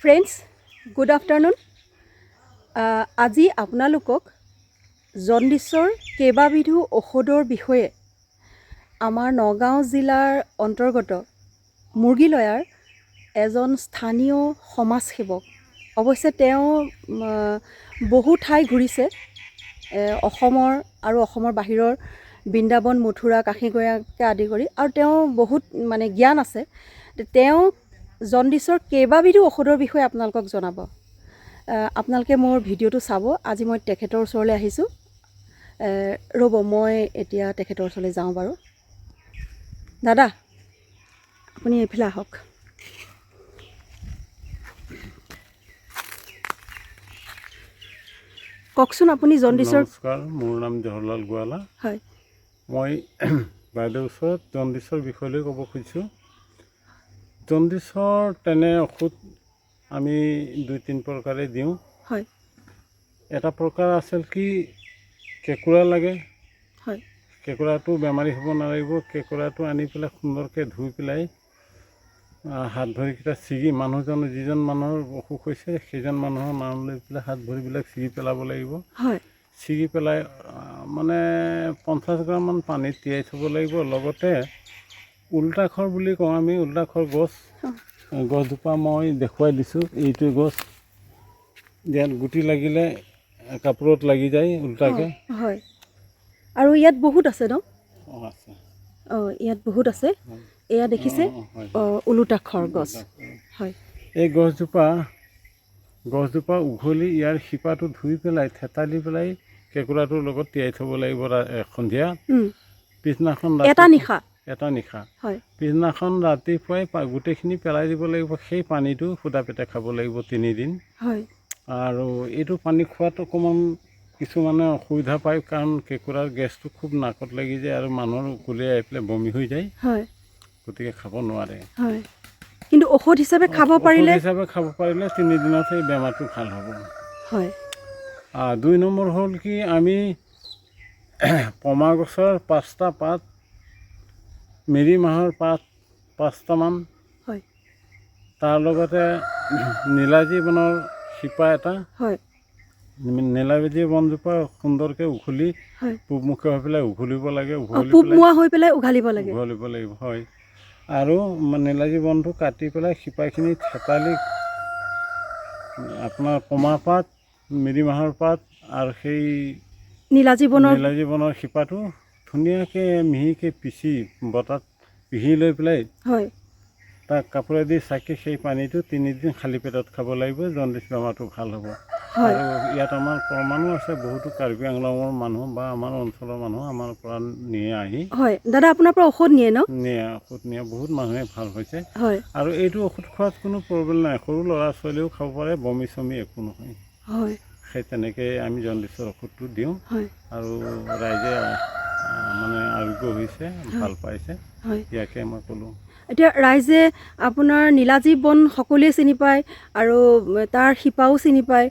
Friends, good afternoon. আজি আপোনালোকক জণ্ডিছৰ কেইবাবিধো ঔষধৰ বিষয়ে আমাৰ নগাঁও জিলাৰ অন্তৰ্গত মুৰ্গীলয়াৰ এজন স্থানীয় সমাজসেৱক, অৱশ্যে তেওঁ বহু ঠাই ঘূৰিছে, অসমৰ আৰু অসমৰ বাহিৰৰ বৃন্দাবন, মথুৰা, কাশীগয়াকে আদি কৰি, আৰু তেওঁ বহুত জ্ঞান আছে। তেওঁ জণ্ডিছৰ কেইবাবিধো ঔষধৰ বিষয়ে আপোনালোকক জনাব। আপোনালোকে মোৰ ভিডিঅ'টো চাব। আজি মই তেখেতৰ ওচৰলৈ আহিছোঁ। ৰ'ব, মই এতিয়া তেখেতৰ ওচৰলৈ যাওঁ বাৰু। দাদা, আপুনি এইফালে আহক। কওকচোন, আপুনি জণ্ডিছৰ... নমস্কাৰ, মোৰ নাম জৱাহৰলাল গোৱালা। হয়, মই বাইদেউৰ ওচৰত জণ্ডিছৰ বিষয়লৈ ক'ব খুজিছোঁ। জণ্ডিছৰ তেনে ঔষধ আমি 2-3 প্ৰকাৰে দিওঁ। হয়, এটা প্ৰকাৰ আছিল কি কেঁকুৰা লাগে। হয়, কেঁকুৰাটো বেমাৰী হ'ব নালাগিব। কেঁকুৰাটো আনি পেলাই সুন্দৰকৈ ধুই পেলাই হাত ভৰিকেইটা ছিগি, মানুহজনৰ যিজন মানুহৰ অসুখ হৈছে সেইজন মানুহৰ নাম লৈ পেলাই হাত ভৰিবিলাক ছিগি পেলাব লাগিব। হয়, ছিগি পেলাই 50 গ্ৰামমান পানীত তিয়াই থ'ব লাগিব। লগতে উল্টাখৰ বুলি কওঁ আমি, উল্টাখৰ গছজোপা মই দেখুৱাই দিছোঁ। এইটো গছ, ইয়াত গুটি লাগিলে কাপোৰত লাগি যায় উল্টাকৈ। হয়, আৰু ইয়াত বহুত আছে ন? আছে। ইয়াত বহুত আছে। এয়া দেখিছে, ওলোটাখৰ গছ। হয়, এই গছজোপা উঘলি ইয়াৰ শিপাটো ধুই পেলাই থেতালি পেলাই কেঁকুৰাটোৰ লগত তিয়াই থ'ব লাগিব সন্ধিয়া। পিছদিনাখন এটা নিশা। হয়, পিছদিনাখন ৰাতিপুৱাই গোটেইখিনি পেলাই দিব লাগিব। সেই পানীটো সুদা পেটে খাব লাগিব 3 দিন। হয়, আৰু এইটো পানী খোৱাত অকণমান কিছুমানে অসুবিধা পায়, কাৰণ কেঁকুৰাৰ গেছটো খুব নাকত লাগি যায় আৰু মানুহৰ উকলি আহি পেলাই বমি হৈ যায়। হয়, গতিকে খাব নোৱাৰে। হয়, কিন্তু ঔষধ হিচাপে খাব পাৰিলে 3 দিনত সেই বেমাৰটো ভাল হ'ব। হয়। 2 নম্বৰ হ'ল কি, আমি পমা গছৰ 5টা পাত, মেৰি মাহৰ পাত 5টামান, হয়, তাৰ লগতে নীলাজী বনৰ শিপা এটা, হয়, নীলাজী বনজোপা সুন্দৰকৈ উঘলি পূবমুখী হৈ পেলাই উঘলিব লাগে। উঘলিব লাগিব। হয়, আৰু নীলাজী বনটো কাটি পেলাই শিপাখিনি থেতালি আপোনাৰ পমা পাত, মিৰি মাহৰ পাত আৰু সেই নীলাজী বনৰ শিপাটো ধুনীয়াকৈ মিহিকৈ পিচি বতাত পিহি লৈ পেলাই, হয়, তাক কাপোৰেদি চাকি সেই পানীটো 3 দিন খালী পেটত খাব লাগিব। জণ্ডিছ বেমাৰটো ভাল হ'ব। আৰু ইয়াত আমাৰ প্ৰমাণো আছে, বহুতো কাৰ্বি আংলঙৰ মানুহ বা আমাৰ অঞ্চলৰ মানুহ আমাৰ পৰা নিয়ে আহি। হয়, দাদা আপোনাৰ পৰা ঔষধ নিয়ে ন? ঔষধ নিয়ে, বহুত মানুহে ভাল হৈছে। হয়, আৰু এইটো ঔষধ খোৱাত কোনো প্ৰব্লেম নাই। সৰু ল'ৰা ছোৱালীও খাব পাৰে, বমি চমি একো নহয়। হয়, সেই তেনেকৈ আমি জণ্ডিছৰ ঔষধটো দিওঁ। হয়, আৰু ৰাইজে আৰোগ্য হৈছে, ভাল পাইছে। হয়, ইয়াকে মই ক'লোঁ। এতিয়া ৰাইজে আপোনাৰ নীলাজী বন সকলোৱে চিনি পায়, আৰু তাৰ শিপাও চিনি পায়,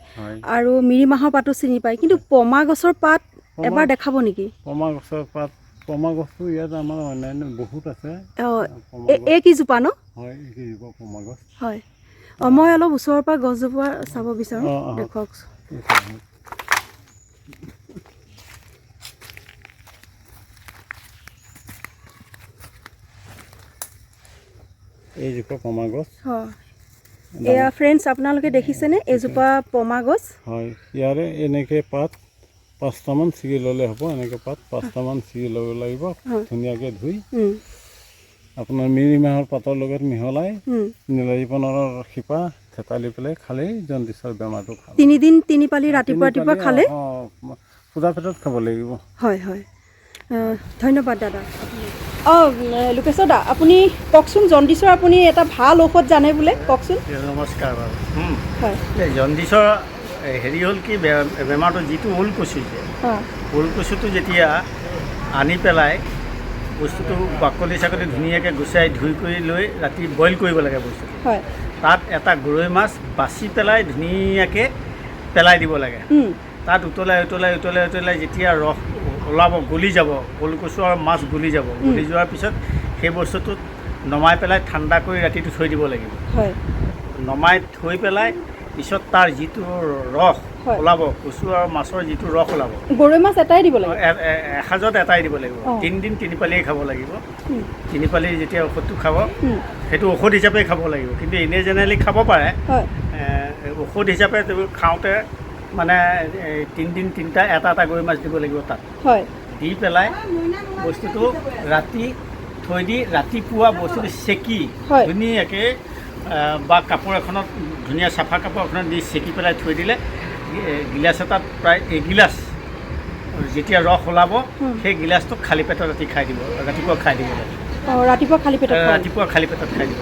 আৰু মিৰি মাহৰ পাতো চিনি পায়, কিন্তু পমা গছৰ পাত এবাৰ দেখাব নেকি? পমা গছৰ পাত, পমা গছটো ইয়াত আমাৰ অন্যান্য বহুত আছে। এই কেইজোপা ন? হয়, এইকেইজোপা পমা গছ। হয়, মই অলপ ওচৰৰ পৰা গছজোপা চাব বিচাৰোঁ, দেখুৱাওকচোন। এইজোপা পমা গছ। হয়, এয়া ফ্ৰেণ্ডছ, আপোনালোকে দেখিছেনে এইজোপা পমা গছ? হয়, ইয়াৰে এনেকৈ পাত 5টামান ছিগি ল'লে হ'ব। এনেকৈ পাত 5টামান ছিগি ল'ব লাগিব, ধুনীয়াকৈ ধুই আপোনাৰ মিৰি মাহৰ পাতৰ লগত মিহলাই নীলাজী বনৰ শিপা থেতালি পেলাই খালেই জণ্ডিছৰ বেমাৰটো ভাল। 3 দিন 3 পালি ৰাতিপুৱা খালে সুদা পেটত খাব লাগিব। হয়, হয়, ধন্যবাদ দাদা। লোকেশ্বৰ দা, আপুনি কওকচোন, জণ্ডিছৰ আপুনি এটা ভাল ঔষধ জানে বোলে, কওকচোন। নমস্কাৰ বাৰু। হয়, জণ্ডিছৰ হেৰি হ'ল কি, বেমাৰটো যিটো ওলকচু যে, ওলকচুটো যেতিয়া আনি পেলাই বস্তুটো বাকলি চাকলি ধুনীয়াকৈ গুচাই ধুই কৰি লৈ ৰাতি বইল কৰিব লাগে বস্তুটো। হয়, তাত এটা গৰৈ মাছ বাছি পেলাই ধুনীয়াকৈ পেলাই দিব লাগে। তাত উতলাই যেতিয়া ৰস ওলাব, গলি যাব, ওলকচু আৰু মাছ গলি যাব। গলি যোৱাৰ পিছত সেই বস্তুটোত নমাই পেলাই ঠাণ্ডা কৰি ৰাতিটো থৈ দিব লাগিব। নমাই থৈ পেলাই পিছত তাৰ যিটো ৰস ওলাব, কচু আৰু মাছৰ যিটো ৰস ওলাব, গৰৈ মাছ এটাই দিব লাগিব, এসাঁজত এটাই দিব লাগিব। 3 দিন 3 পালিয়ে খাব লাগিব। 3 পালি যেতিয়া ঔষধটো খাব সেইটো ঔষধ হিচাপে খাব লাগিব, কিন্তু এনেই জেনেৰেলি খাব পাৰে। ঔষধ হিচাপে খাওঁতে মানে 3 দিন 3টা এটা গৰৈ মাছ দিব লাগিব তাত। দি পেলাই বস্তুটো ৰাতি থৈ দি ৰাতিপুৱা বস্তুটো চেকি ধুনীয়াকৈ বা কাপোৰ এখনত ধুনীয়া চাফা কাপোৰ এখনত দি চেকি পেলাই থৈ দিলে গিলাচ এটাত প্ৰায় এগিলাচ যেতিয়া ৰস ওলাব সেই গিলাচটো খালী পেটত ৰাতিপুৱা খাই দিব লাগে। ৰাতিপুৱা খালী পেটত খাই দিব।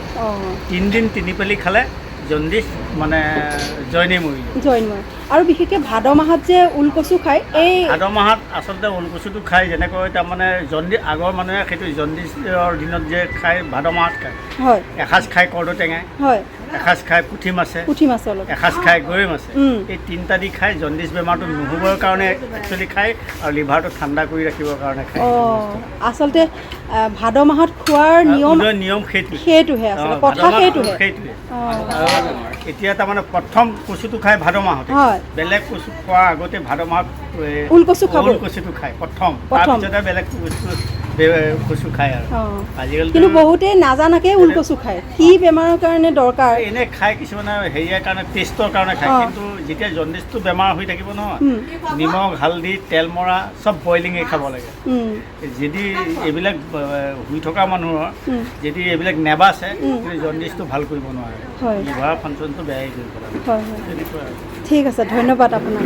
3 দিন 3 পালি খালে জণ্ডিছ মানে জইনে মৰিলে। আৰু বিশেষকৈ ভাদ মাহত যে ওলকচু খায়, এই ভাদ মাহত আচলতে ওলকচুটো খায় যেনেকৈ তাৰমানে জণ্ডিছ আগৰ মানুহে সেইটো জণ্ডিছৰ দিনত যে খায় ভাদ মাহত খায়। এসাঁজ খায় কৰ্দৈটেঙাই, এসাঁজ খায় পুঠি মাছে, এসাঁজ খায় গৰৈ মাছে। এই 3টা দি খায় জণ্ডিছ বেমাৰটো নহ'বৰ কাৰণে একচুৱেলি খায় আৰু লিভাৰটো ঠাণ্ডা কৰি ৰাখিবৰ কাৰণে খায়। আচলতে ভাদ মাহত খোৱাৰ নিয়ম সেইটোহে। এতিয়া তাৰমানে প্ৰথম কচুটো খায় ভাদ মাহতে, বেলেগ কচু খোৱাৰ আগতে ভাদ মাহত ওলকচুটো খায় প্ৰথম, তাৰপিছতে বেলেগ কচু খায়। আৰু আজিকালি কিন্তু বহুতেই নাজানাকে ওলকচু খায়, কি বেমাৰৰ কাৰণে দৰকাৰ এনেই খায়, কিছুমানে হেৰিয়াৰ কাৰণে টেষ্টৰ কাৰণে খায়। কিন্তু যেতিয়া জণ্ডিছটো বেমাৰ হৈ থাকিব নহয়, নিমখ হালধি তেল মৰা চব বইলিঙে খাব লাগে। যদি এইবিলাক শুই থকা মানুহৰ যদি এইবিলাক নেবাচে জণ্ডিছটো ভাল কৰিব নোৱাৰে, লিভাৰ ফাংচনটো বেয়াই কৰিব লাগে। ঠিক আছে, ধন্যবাদ আপোনাক।